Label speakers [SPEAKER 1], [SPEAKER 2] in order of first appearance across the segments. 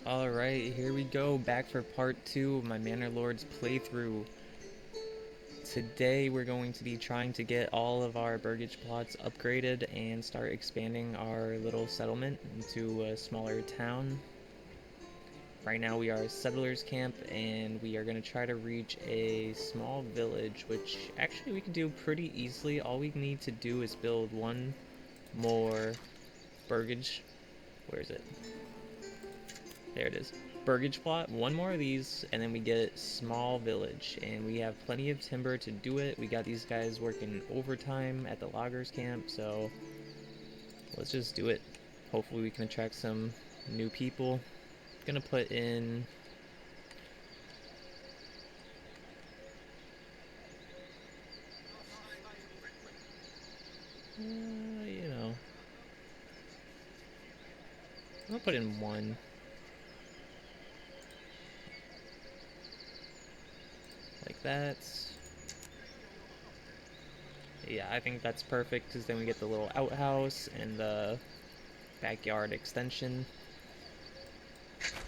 [SPEAKER 1] Alright, here we go, back for part 2 of my Manor Lords playthrough. Today we're going to be trying to get all of our burgage plots upgraded and start expanding our little settlement into a smaller town. Right now we are a settlers camp and we are going to try to reach a small village, which actually we can do pretty easily. All we need to do is build one more burgage. Where is it? There it is. Burgage plot, one more of these, and then we get small village. And we have plenty of timber to do it. We got these guys working overtime at the loggers camp, so let's just do it. Hopefully we can attract some new people. Gonna put in... you know... I'll put in one. Like that. Yeah, I think that's perfect, because then we get the little outhouse and the backyard extension.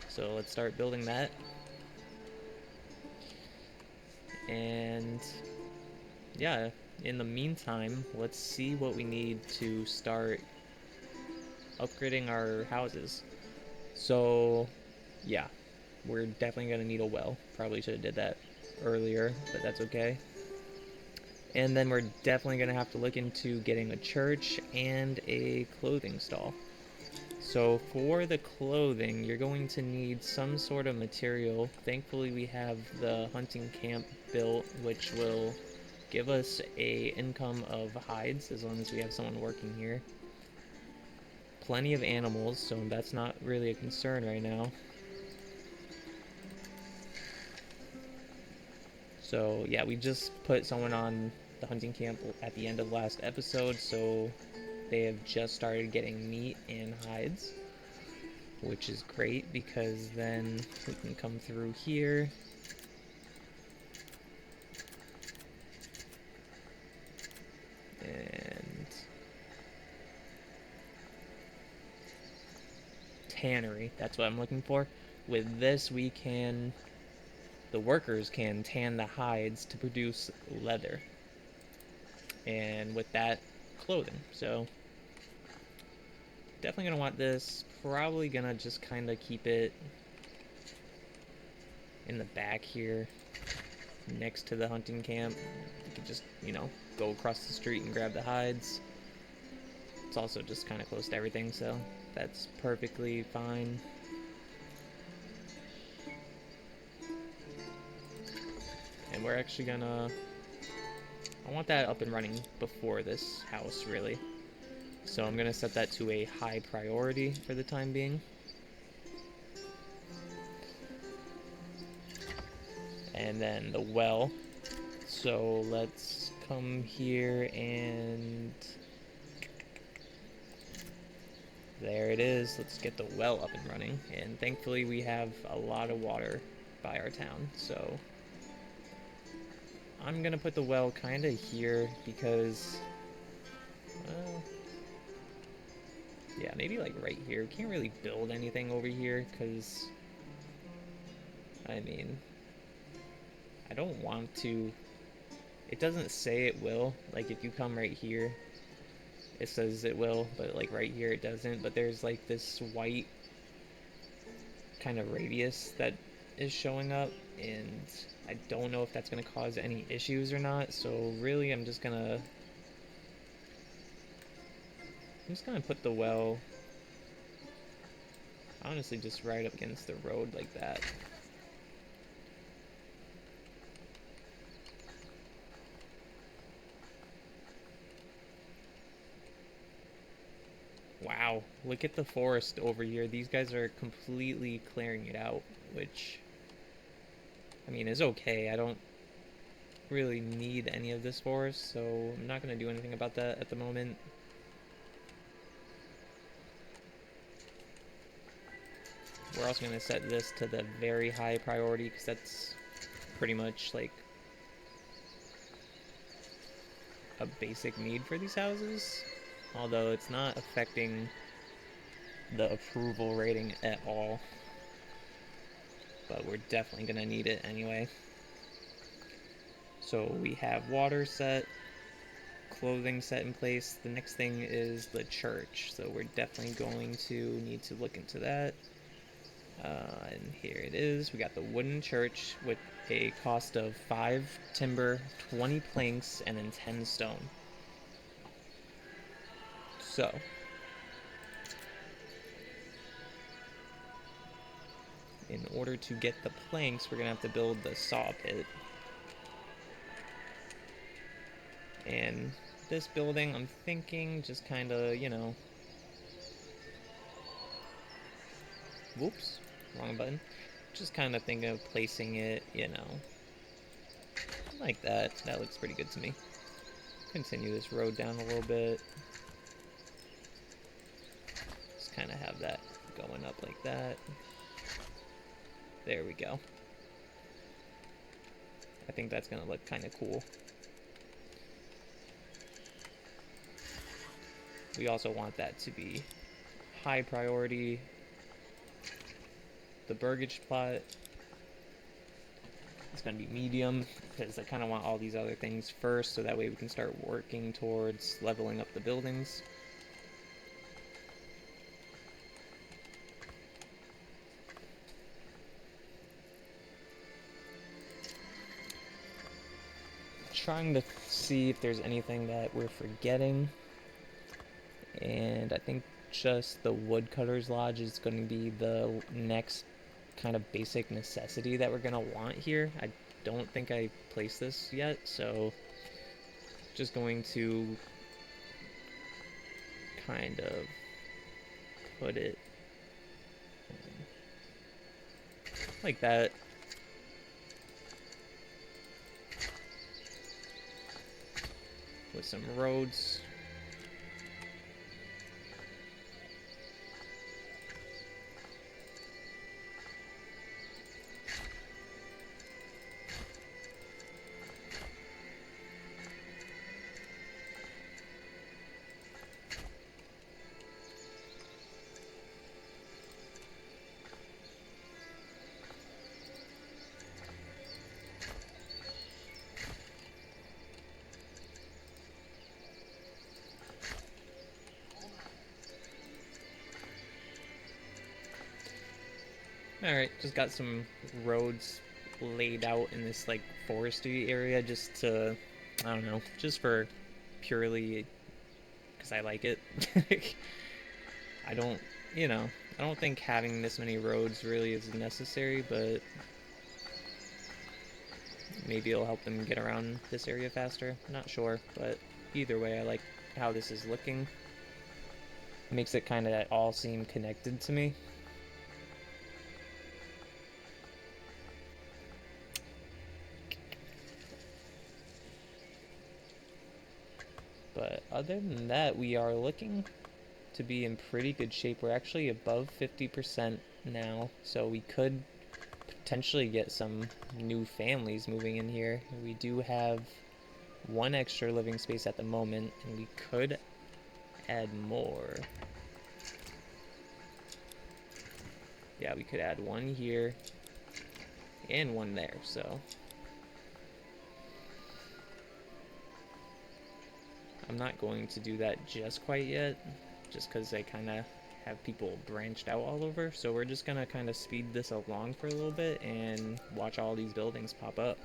[SPEAKER 1] So let's start building that. And yeah, in the meantime, let's see what we need to start upgrading our houses. So yeah, we're definitely gonna need a well. Probably should have did that earlier, but that's okay. And then we're definitely gonna have to look into getting a church and a clothing stall. So for the clothing, you're going to need some sort of material. Thankfully we have the hunting camp built, which will give us a income of hides as long as we have someone working here. Plenty of animals, so that's not really a concern right now. So yeah, we just put someone on the hunting camp at the end of last episode, so they have just started getting meat and hides, which is great because then we can come through here and tannery, that's what I'm looking for. With this we can, the workers can tan the hides to produce leather, and with that, clothing. So definitely gonna want this. Probably gonna just kind of keep it in the back here next to the hunting camp. You could just, go across the street and grab the hides. It's also just kind of close to everything, so that's perfectly fine. And we're actually gonna... I want that up and running before this house, really. So I'm gonna set that to a high priority for the time being. And then the well. So let's come here and... there it is. Let's get the well up and running. And thankfully we have a lot of water by our town, so I'm gonna put the well kind of here because, well, yeah, maybe like right here. Can't really build anything over here because, I mean, I don't want to. It doesn't say it will. Like if you come right here, it says it will, but like right here it doesn't. But there's like this white kind of radius that is showing up, and I don't know if that's going to cause any issues or not. So really I'm just gonna put the well honestly just right up against the road like that. Wow, look at the forest over here. These guys are completely clearing it out, which, I mean, is okay. I don't really need any of this forest, so I'm not going to do anything about that at the moment. We're also going to set this to the very high priority because that's pretty much like a basic need for these houses, although it's not affecting the approval rating at all. but we're definitely going to need it anyway. So we have water set, clothing set in place. The next thing is the church, so we're definitely going to need to look into that. And here it is. We got the wooden church with a cost of 5 timber, 20 planks, and then 10 stone. So, in order to get the planks, we're going to have to build the saw pit. And this building, I'm thinking just kind of, whoops, wrong button. Just kind of thinking of placing it, like that. That looks pretty good to me. Continue this road down a little bit. Just kind of have that going up like that. There we go. I think that's going to look kind of cool. We also want that to be high priority. The burgage plot is going to be medium because I kind of want all these other things first, so that way we can start working towards leveling up the buildings. Trying to see if there's anything that we're forgetting, and I think just the woodcutter's lodge is going to be the next kind of basic necessity that we're going to want here. I don't think I placed this yet, so just going to kind of put it like that. With some roads. Alright, just got some roads laid out in this like foresty area just to, I don't know, just for purely because I like it. I don't, I don't think having this many roads really is necessary, but maybe it'll help them get around this area faster. Not sure, but either way, I like how this is looking. Makes it kind of all seem connected to me. But other than that, we are looking to be in pretty good shape. We're actually above 50% now, so we could potentially get some new families moving in here. We do have one extra living space at the moment, and we could add more. Yeah, we could add one here and one there, so I'm not going to do that just quite yet, just because I kind of have people branched out all over. So we're just going to kind of speed this along for a little bit and watch all these buildings pop up.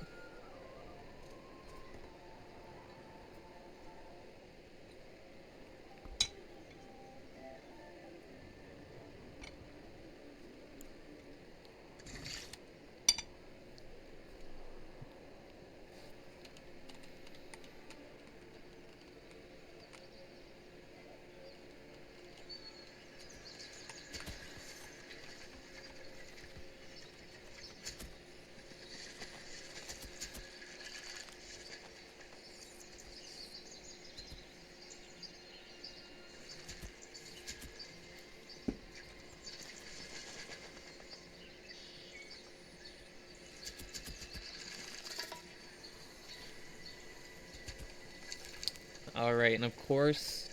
[SPEAKER 1] Alright, and of course,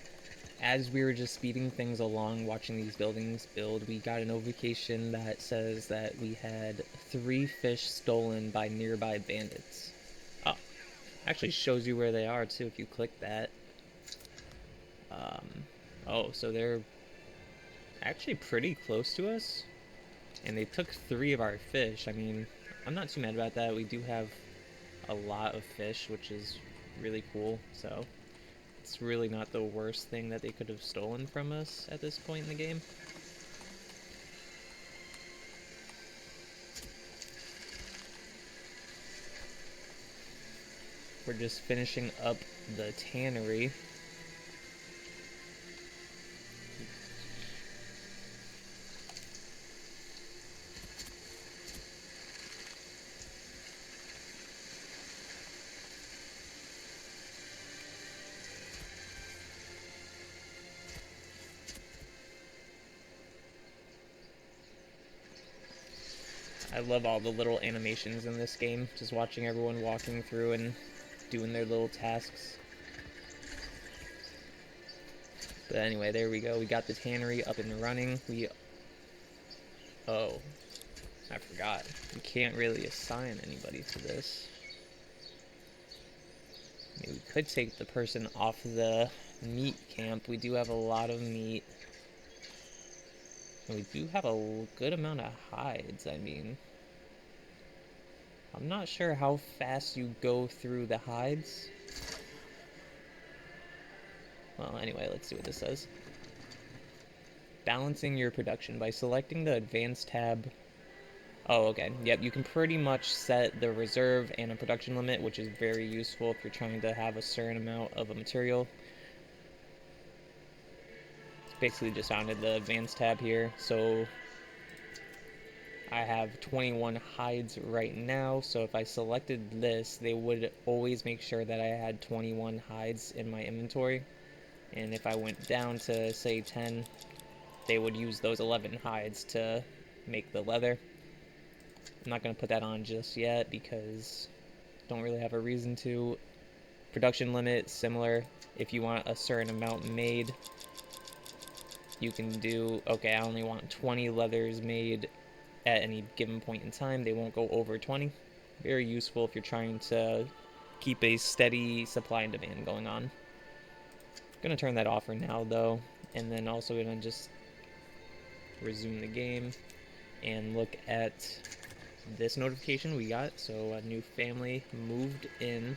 [SPEAKER 1] as we were just speeding things along, watching these buildings build, we got a notification that says that we had 3 fish stolen by nearby bandits. Oh, actually shows you where they are too if you click that. Oh, so they're actually pretty close to us, and they took 3 of our fish. I mean, I'm not too mad about that. We do have a lot of fish, which is really cool, so it's really not the worst thing that they could have stolen from us at this point in the game. We're just finishing up the tannery. I love all the little animations in this game, just watching everyone walking through and doing their little tasks. But anyway, there we go. We got the tannery up and running. Oh, I forgot. We can't really assign anybody to this. I mean, we could take the person off the meat camp. We do have a lot of meat. And we do have a good amount of hides, I mean. I'm not sure how fast you go through the hides. Well, anyway, let's see what this says. Balancing your production by selecting the advanced tab. Oh, okay. Yep, you can pretty much set the reserve and a production limit, which is very useful if you're trying to have a certain amount of a material. It's basically just found the advanced tab here. So I have 21 hides right now, so if I selected this, they would always make sure that I had 21 hides in my inventory. And if I went down to, say, 10, they would use those 11 hides to make the leather. I'm not going to put that on just yet because I don't really have a reason to. Production limit, similar. If you want a certain amount made, you can do, okay, I only want 20 leathers made at any given point in time. They won't go over 20. Very useful if you're trying to keep a steady supply and demand going on. Gonna turn that off for now though, and then also gonna just resume the game and look at this notification we got. So a new family moved in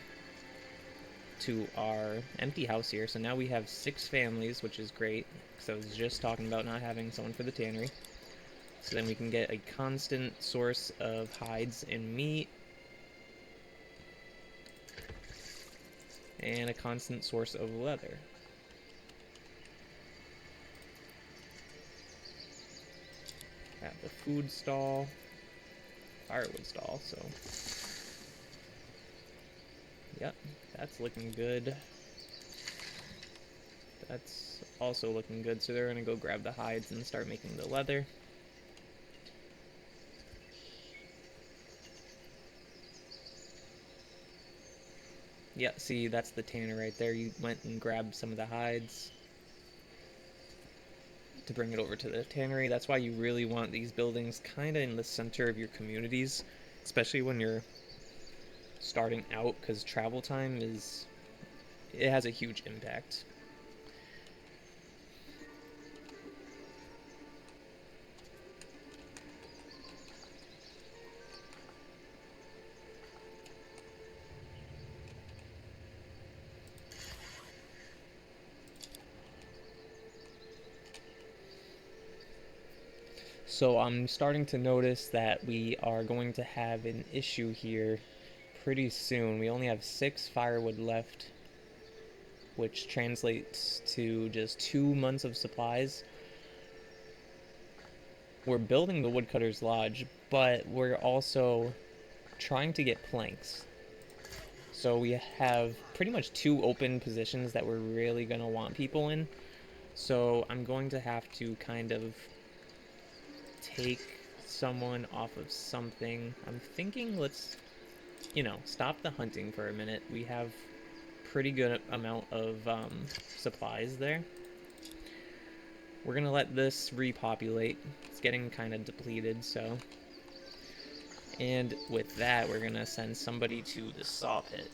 [SPEAKER 1] to our empty house here. So now we have 6 families, which is great, because I was just talking about not having someone for the tannery. So then we can get a constant source of hides and meat, and a constant source of leather. Have the food stall, firewood stall, so yep, that's looking good. That's also looking good, so they're gonna go grab the hides and start making the leather. Yeah, see, that's the tanner right there. You went and grabbed some of the hides to bring it over to the tannery. That's why you really want these buildings kind of in the center of your communities, especially when you're starting out, because travel time it has a huge impact. So I'm starting to notice that we are going to have an issue here pretty soon. We only have 6 firewood left, which translates to just 2 months of supplies. We're building the woodcutter's lodge, but we're also trying to get planks. So we have pretty much 2 open positions that we're really going to want people in. So I'm going to have to kind of take someone off of something. I'm thinking let's, stop the hunting for a minute. We have pretty good amount of supplies there. we're gonna let this repopulate. It's getting kind of depleted, so. And with that, we're gonna send somebody to the saw pit.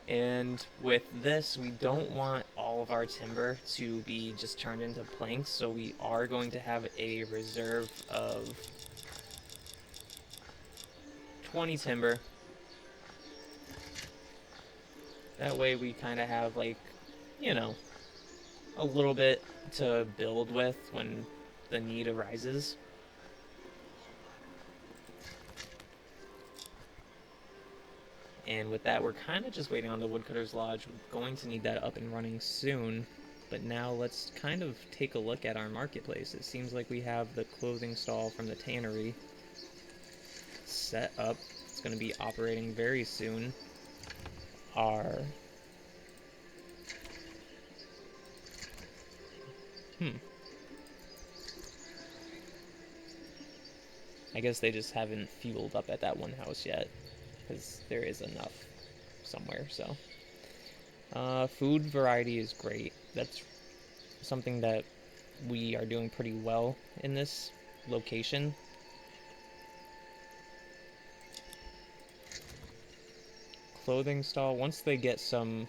[SPEAKER 1] And with this, we don't want all of our timber to be just turned into planks, so we are going to have a reserve of 20 timber. That way we kind of have, like, you know, a little bit to build with when the need arises. And with that, we're kind of just waiting on the Woodcutter's Lodge. We're going to need that up and running soon. But now let's kind of take a look at our marketplace. It seems like we have the clothing stall from the tannery set up. It's going to be operating very soon. Our... I guess they just haven't fueled up at that one house yet, because there is enough somewhere, so. Food variety is great. That's something that we are doing pretty well in this location. Clothing stall, once they get some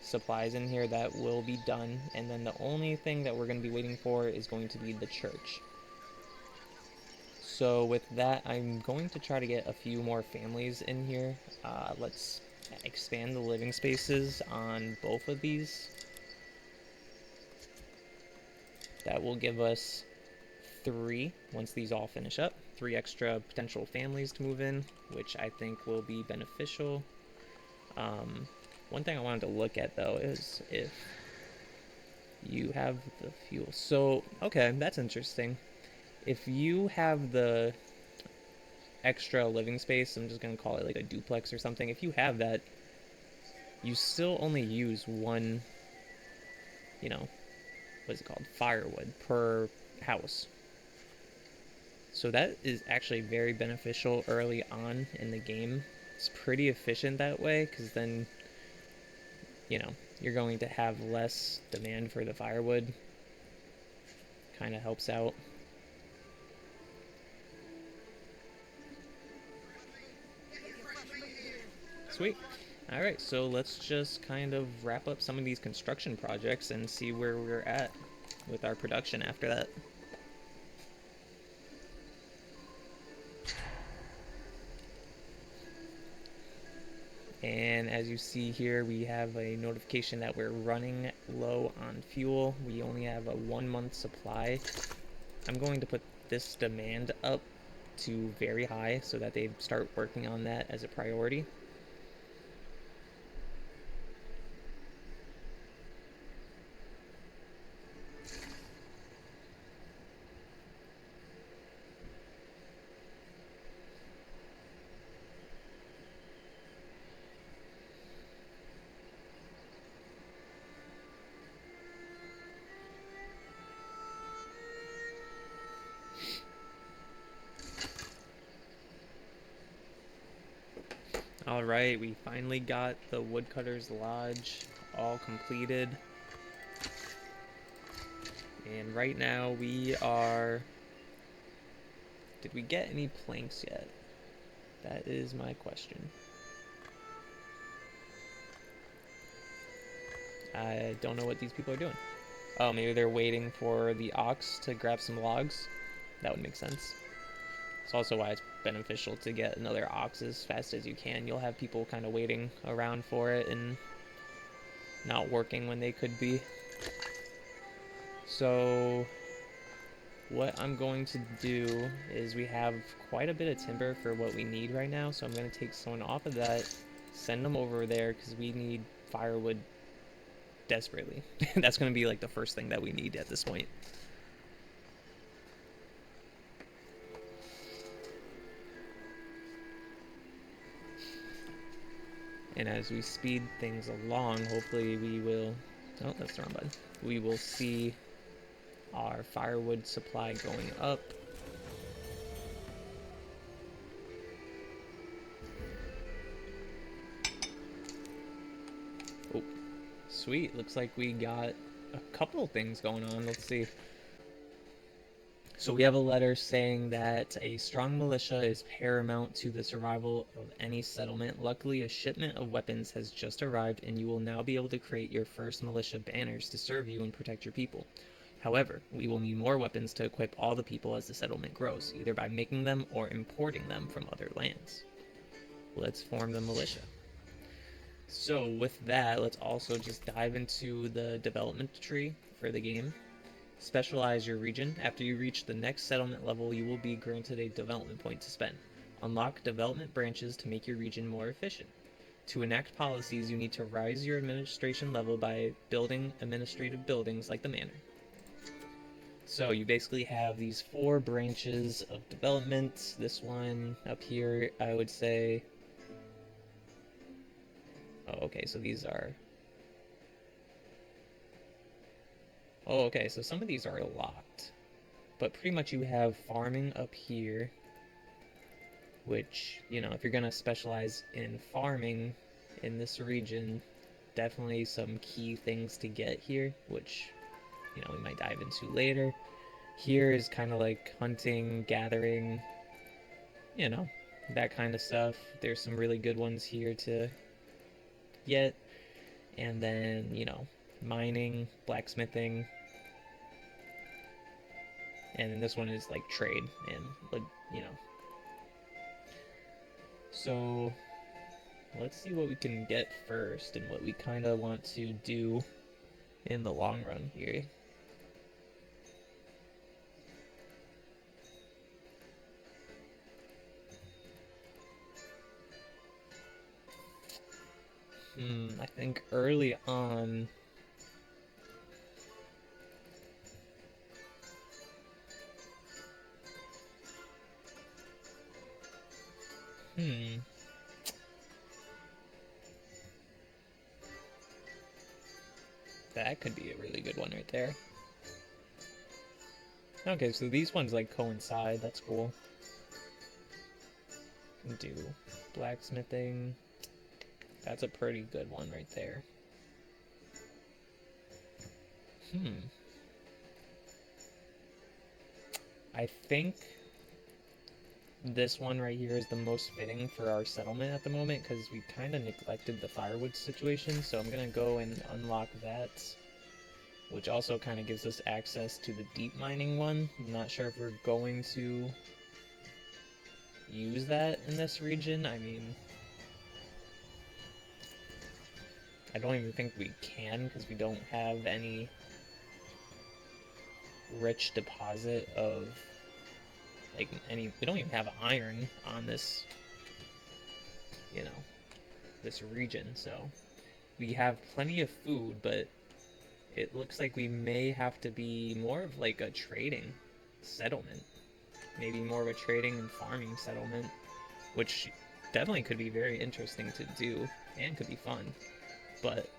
[SPEAKER 1] supplies in here, that will be done, and then the only thing that we're going to be waiting for is going to be the church. So with that, I'm going to try to get a few more families in here. Let's expand the living spaces on both of these. That will give us 3, once these all finish up, 3 extra potential families to move in, which I think will be beneficial. One thing I wanted to look at, though, is if you have the fuel. So, okay, that's interesting. If you have the extra living space, I'm just going to call it like a duplex or something, if you have that, you still only use 1, what is it called, firewood per house. So that is actually very beneficial early on in the game. It's pretty efficient that way, because then, you're going to have less demand for the firewood. Kind of helps out. Sweet. Alright, so let's just kind of wrap up some of these construction projects and see where we're at with our production after that. And as you see here, we have a notification that we're running low on fuel. We only have a 1-month supply. I'm going to put this demand up to very high so that they start working on that as a priority. Alright, we finally got the Woodcutter's Lodge all completed. And right now we are... Did we get any planks yet? That is my question. I don't know what these people are doing. Oh, maybe they're waiting for the ox to grab some logs. That would make sense. It's also why it's beneficial to get another ox as fast as you can. You'll have people kind of waiting around for it and not working when they could be. So what I'm going to do is we have quite a bit of timber for what we need right now, so I'm going to take someone off of that, send them over there, because we need firewood desperately. That's going to be like the first thing that we need at this point. And as we speed things along, hopefully we will... Oh, that's the wrong button. We will see our firewood supply going up. Oh, sweet. Looks like we got a couple of things going on. Let's see. So we have a letter saying that a strong militia is paramount to the survival of any settlement. Luckily, a shipment of weapons has just arrived, and you will now be able to create your first militia banners to serve you and protect your people. However, we will need more weapons to equip all the people as the settlement grows, either by making them or importing them from other lands. Let's form the militia. So with that, let's also just dive into the development tree for the game. Specialize your region. After you reach the next settlement level, you will be granted a development point to spend. Unlock development branches to make your region more efficient. To enact policies, you need to rise your administration level by building administrative buildings like the manor. So you basically have these 4 branches of development. This one up here, I would say... Oh, okay, so these are... Oh, okay, so some of these are locked. But pretty much you have farming up here, which, you know, if you're going to specialize in farming in this region, definitely some key things to get here, which, you know, we might dive into later. Here is kind of like hunting, gathering, you know, that kind of stuff. There's some really good ones here to get. And then, you know, mining, blacksmithing. And then this one is like trade and, you know. So let's see what we can get first and what we kind of want to do in the long run here. I think early on... That could be a really good one right there. Okay, so these ones like coincide. That's cool. Can do blacksmithing. That's a pretty good one right there. I think this one right here is the most fitting for our settlement at the moment because we kind of neglected the firewood situation. So I'm gonna go and unlock that, which also kind of gives us access to the deep mining one. I'm not sure if we're going to use that in this region. I mean, I don't even think we can because we don't have any rich deposit of like any... We don't even have iron on this, you know, this region. So we have plenty of food, but it looks like we may have to be more of like a trading settlement. Maybe more of a trading and farming settlement, which definitely could be very interesting to do and could be fun. But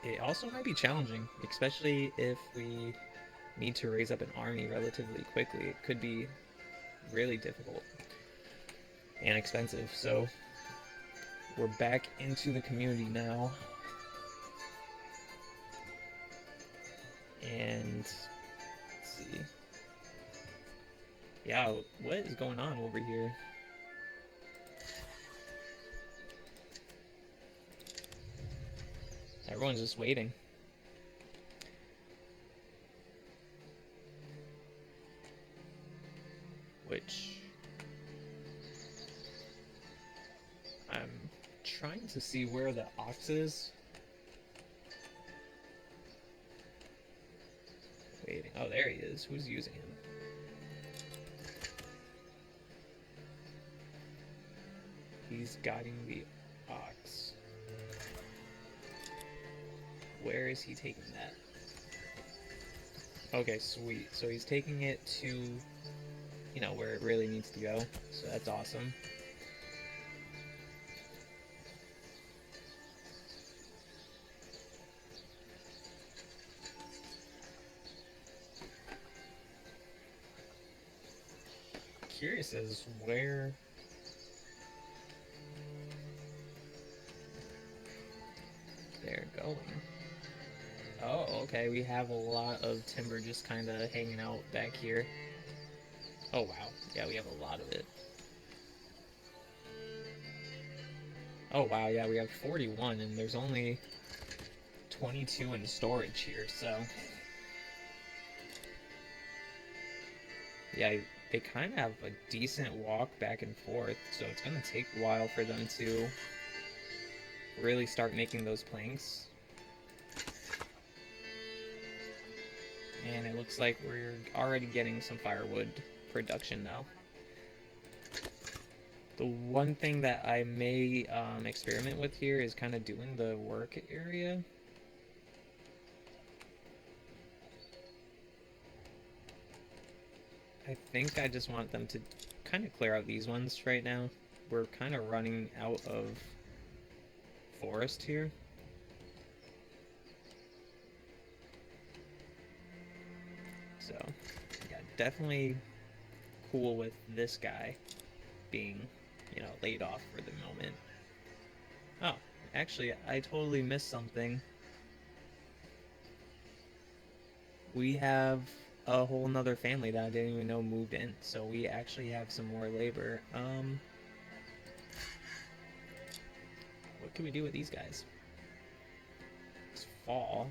[SPEAKER 1] it also might be challenging, especially if we need to raise up an army relatively quickly. It could be really difficult and expensive. So we're back into the community now. And let's see. Yeah, what is going on over here? Everyone's just waiting. Which I'm trying to see where the ox is. Waiting. Oh, there he is. Who's using him? He's guiding the ox. Where is he taking that? Okay, sweet. So he's taking it to, you know, where it really needs to go. So that's awesome. Curious as where they're going. okay, we have a lot of timber just kind of hanging out back here. Oh, wow. Yeah, we have a lot of it. Oh, wow, yeah, we have 41, and there's only 22 in storage here, so... Yeah, they kind of have a decent walk back and forth, so it's going to take a while for them to really start making those planks. And it looks like we're already getting some firewood production now. The one thing that I may experiment with here is kind of doing the work area. I think I just want them to kind of clear out these ones right now. We're kind of running out of forest here. So, yeah, definitely cool with this guy being, laid off for the moment. Oh, actually, I totally missed something. We have a whole nother family that I didn't even know moved in, so we actually have some more labor. What can we do with these guys? It's fall.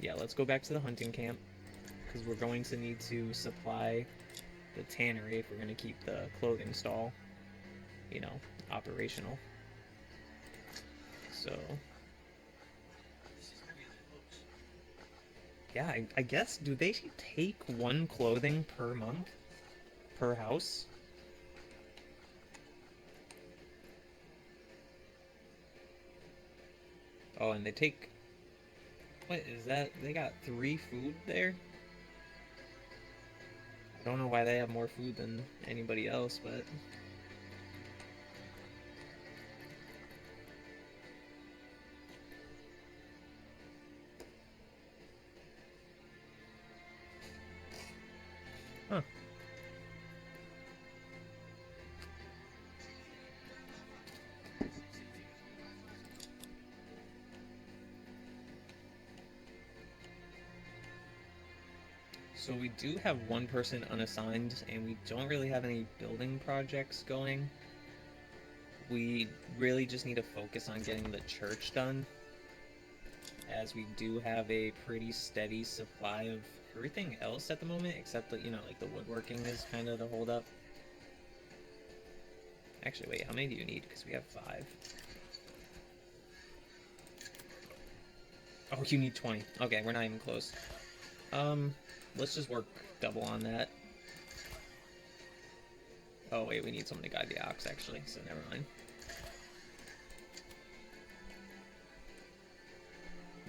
[SPEAKER 1] Yeah, let's go back to the hunting camp, because we're going to need to supply the tannery if we're going to keep the clothing stall, you know, operational. So, yeah, I guess, do they take one clothing per month? Per house? Oh, and they take... What is that? They got 3 food there? I don't know why they have more food than anybody else, but... Huh. So we do have one person unassigned, and we don't really have any building projects going. We really just need to focus on getting the church done, as we do have a pretty steady supply of everything else at the moment, except that, like the woodworking is kind of the holdup. Actually, wait, how many do you need? Because we have 5. Oh, you need 20. Okay, we're not even close. Let's just work double on that. Oh, wait, we need someone to guide the ox, actually, so never mind.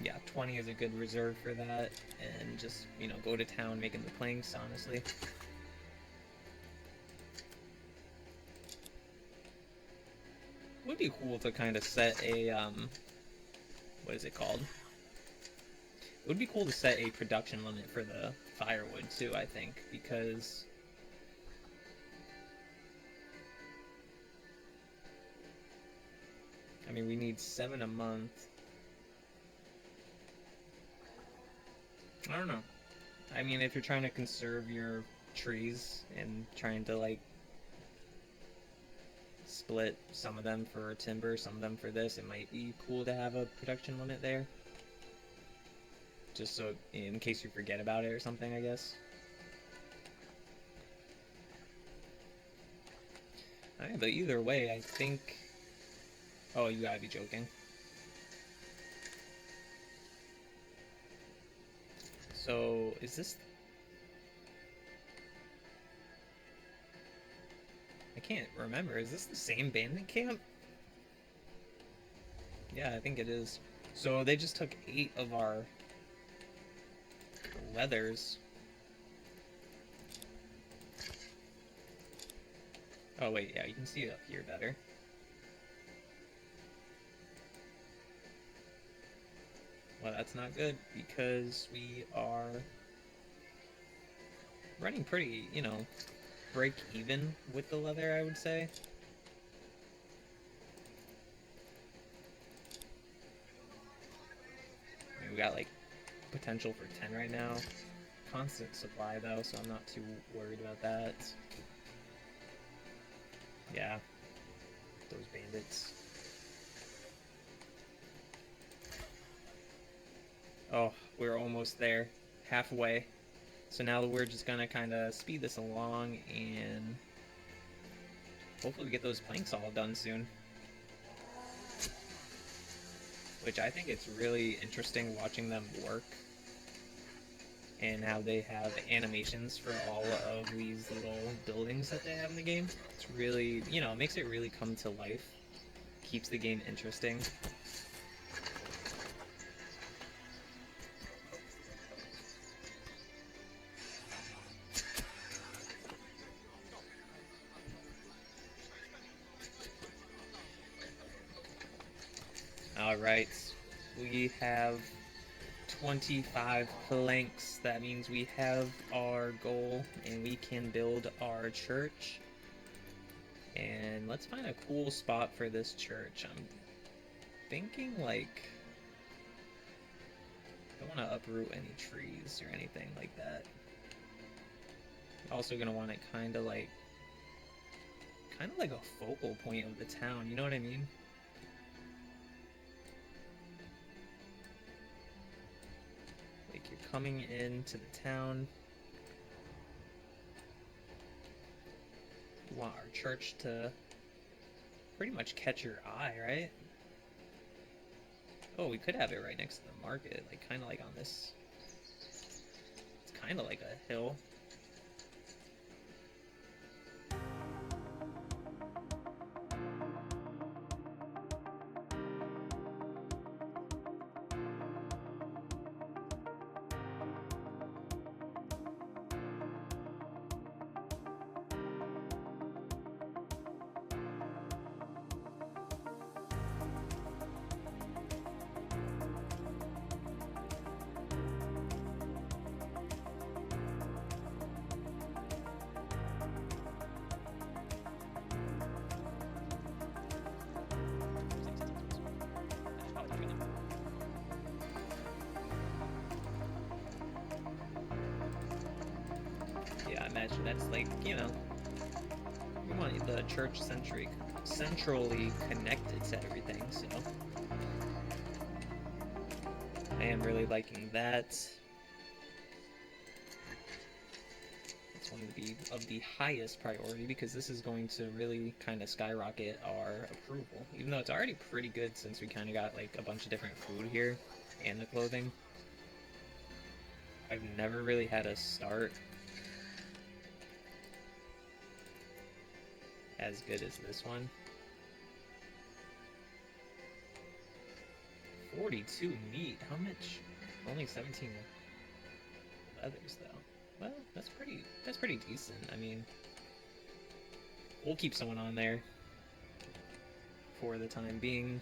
[SPEAKER 1] Yeah, 20 is a good reserve for that, and just, go to town making the planks, honestly. Would be cool to kind of set a, what is it called? It would be cool to set a production limit for the firewood, too, I think, because... I mean, we need 7 a month. I don't know. I mean, if you're trying to conserve your trees and trying to, like, split some of them for timber, some of them for this, it might be cool to have a production limit there. Just so, in case you forget about it or something, I guess. Alright, but either way, I think... Oh, you gotta be joking. So, is this... I can't remember. Is this the same bandit camp? Yeah, I think it is. So, they just took 8 of our leathers. Oh, wait, yeah, you can see it up here better. Well, that's not good, because we are running pretty, break even with the leather, I would say. We got like potential for 10 right now. Constant supply though, so I'm not too worried about that. Yeah, those bandits. Oh, we're almost there. Halfway. So now we're just gonna kind of speed this along and hopefully get those planks all done soon. Which I think it's really interesting watching them work and how they have animations for all of these little buildings that they have in the game. It's really, you know, it makes it really come to life, keeps the game interesting. All right, we have 25 planks. That means we have our goal and we can build our church. And let's find a cool spot for this church. I'm thinking like I don't want to uproot any trees or anything like that. Also gonna want it kind of like a focal point of the town, you know what I mean? Like you're coming into the town. You want our church to pretty much catch your eye, right? Oh, we could have it right next to the market, like kind of like on this. It's kind of like a hill. Yeah, I imagine that's like, you know, we want the church centrally connected to everything, so I am really liking that. It's one of the highest priority because this is going to really kind of skyrocket our approval. Even though it's already pretty good since we kind of got like a bunch of different food here and the clothing. I've never really had a start as good as this one. 42 meat. How much? Only 17 leathers though. Well, that's pretty decent. I mean, we'll keep someone on there for the time being.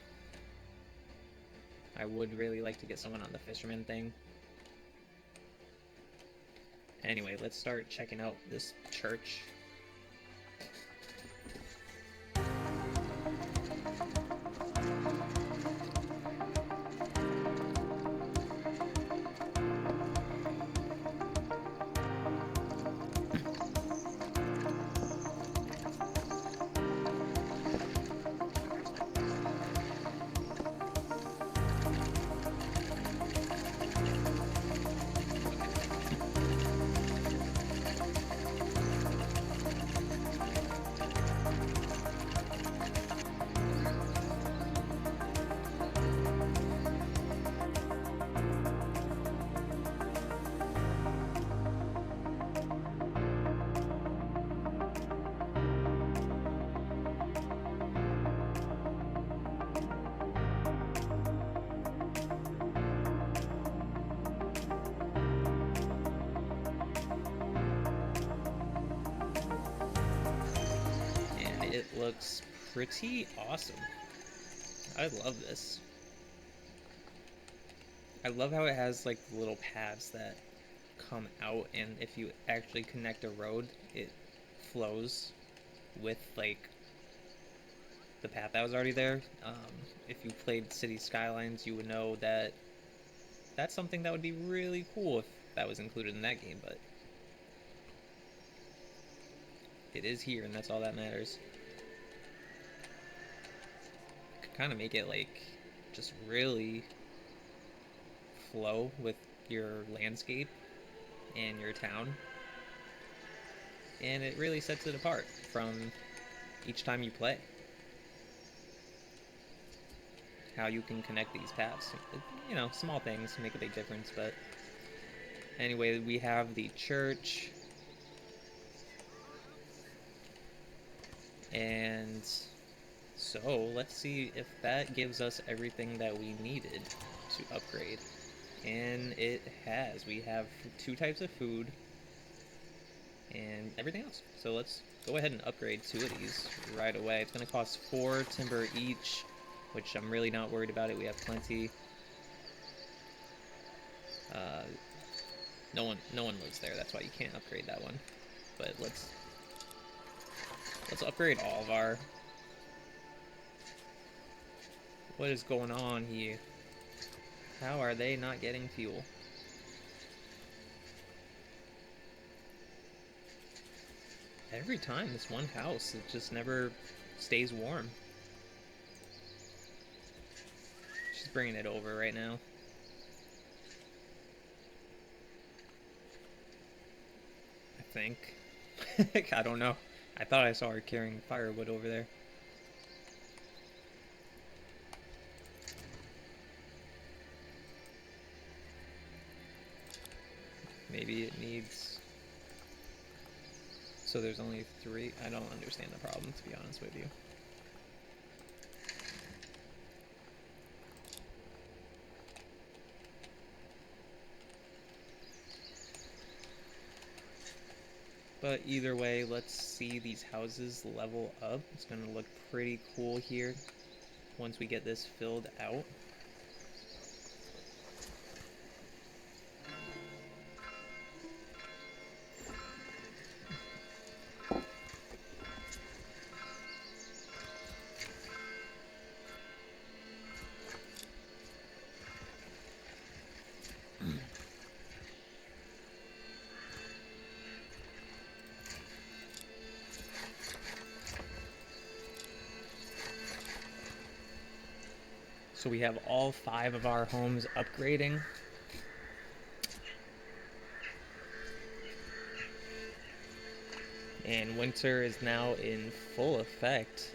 [SPEAKER 1] I would really like to get someone on the fisherman thing. Anyway, let's start checking out this church. And it looks pretty awesome. I love this. I love how it has like the little paths that come out, and if you actually connect a road, it flows with like the path that was already there. If you played City Skylines, you would know that that's something that would be really cool if that was included in that game, but it is here, and that's all that matters. Could kind of make it like just really flow with your landscape and your town, and it really sets it apart from each time you play. How you can connect these paths, you know, small things make a big difference. But anyway, we have the church, and so let's see if that gives us everything that we needed to upgrade. And it has. We have 2 types of food and everything else. So let's go ahead and upgrade 2 of these right away. It's going to cost 4 timber each, which I'm really not worried about it. We have plenty. No one lives there. That's why you can't upgrade that one. But let's upgrade all of our. What is going on here? How are they not getting fuel? Every time this one house, it just never stays warm. She's bringing it over right now. I think. I don't know. I thought I saw her carrying firewood over there. Maybe it needs... So there's only 3? I don't understand the problem, to be honest with you. But either way, let's see these houses level up. It's going to look pretty cool here once we get this filled out. So we have all 5 of our homes upgrading. And winter is now in full effect.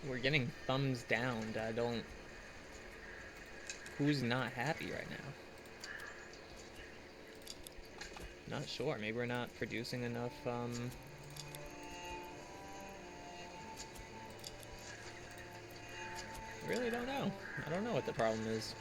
[SPEAKER 1] We're getting thumbs down. I don't... Who's not happy right now? Not sure. Maybe we're not producing enough, really don't know. I don't know what the problem is.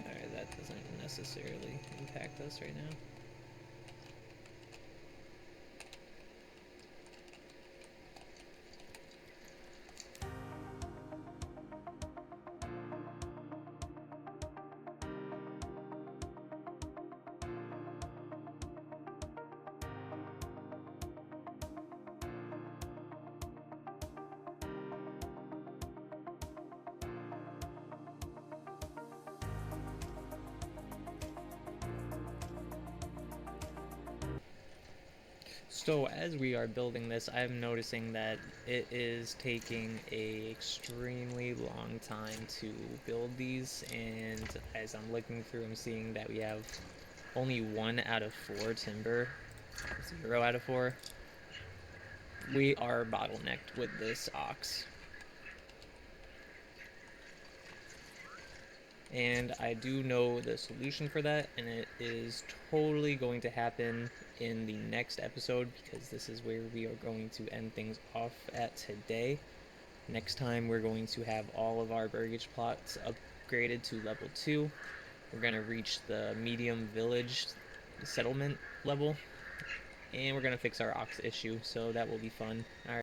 [SPEAKER 1] Alright, that doesn't necessarily impact us right now. So as we are building this, I'm noticing that it is taking a extremely long time to build these, and as I'm looking through, I'm seeing that we have only 1 out of 4 timber, 0 out of 4. We are bottlenecked with this ox. And I do know the solution for that, and it is totally going to happen in the next episode because this is where we are going to end things off at today. Next time, we're going to have all of our burgage plots upgraded to level 2. We're going to reach the medium village settlement level, and we're going to fix our ox issue, so that will be fun. All right.